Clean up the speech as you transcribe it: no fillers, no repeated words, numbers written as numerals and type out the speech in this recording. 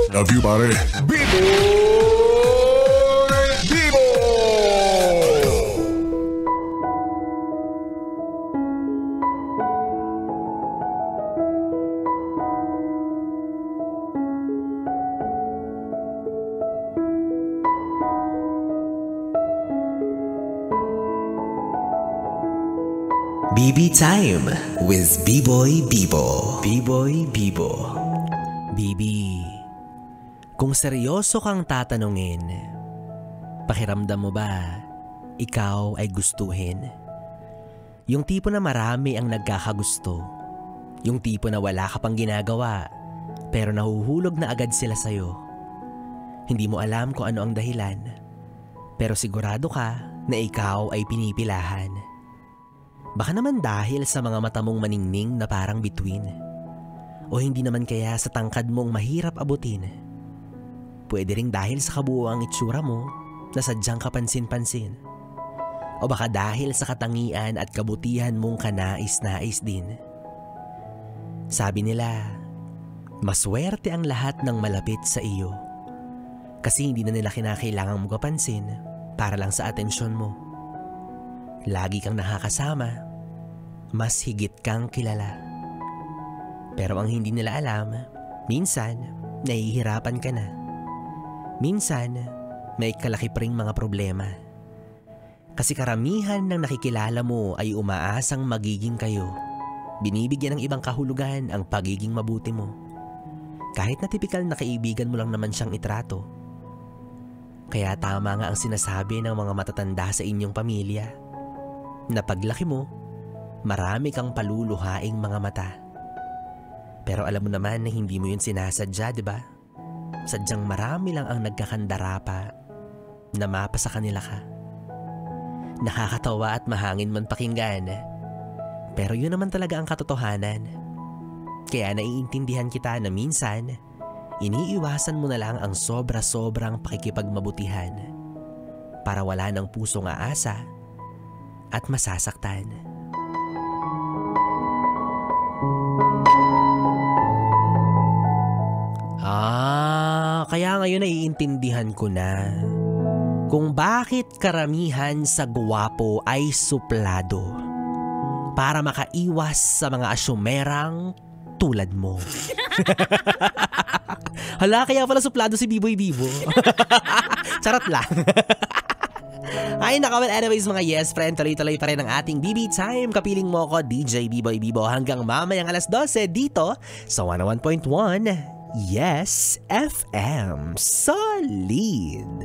Love you, pare. Bibo! Bibo! BB Time with B-Boy Bibo. B-Boy Bibo. Bibi, kung seryoso kang tatanungin, pakiramdam mo ba ikaw ay gustuhin? Yung tipo na marami ang nagkakagusto. Yung tipo na wala ka pang ginagawa pero nahuhulog na agad sila sa'yo. Hindi mo alam kung ano ang dahilan pero sigurado ka na ikaw ay pinipilahan. Baka naman dahil sa mga mata mong maningning na parang bituin. O hindi naman kaya sa tangkad mong mahirap abutin. Pwede ring dahil sa kabuuang itsura mo na sadyang kapansin-pansin. O baka dahil sa katangian at kabutihan mong kanais-nais din. Sabi nila, maswerte ang lahat ng malapit sa iyo. Kasi hindi na nila kinakailangang mo kapansin para lang sa atensyon mo. Lagi kang nakakasama. Mas higit kang kilala. Pero ang hindi nila alam, minsan, nahihirapan ka na. Minsan, may kalaki pa ring mga problema. Kasi karamihan ng nakikilala mo ay umaasang magiging kayo. Binibigyan ng ibang kahulugan ang pagiging mabuti mo. Kahit na tipikal na kaibigan mo lang naman siyang itrato. Kaya tama nga ang sinasabi ng mga matatanda sa inyong pamilya, na paglaki mo, marami kang paluluhaing mga mata. Pero alam mo naman na hindi mo yun sinasadya, di ba? Sadyang marami lang ang nagkakandara pa na mapasa kanila ka. Nakakatawa at mahangin man pakinggan. Pero yun naman talaga ang katotohanan. Kaya naiintindihan kita na minsan, iniiwasan mo na lang ang sobra-sobrang pakikipagmabutihan para wala ng pusong aasa at masasaktan. Kaya ngayon naiintindihan ko na kung bakit karamihan sa gwapo ay suplado para makaiwas sa mga asyumerang tulad mo. Hala, kaya pala suplado si B-Boy Bibo. Charot lang. Ay naka, well anyways mga yes friend, tuloy-tuloy pa rin ang ating BB Time. Kapiling mo ko DJ B-Boy Bibo hanggang mamayang alas 12 dito sa 101.1 Yes FM. Solid.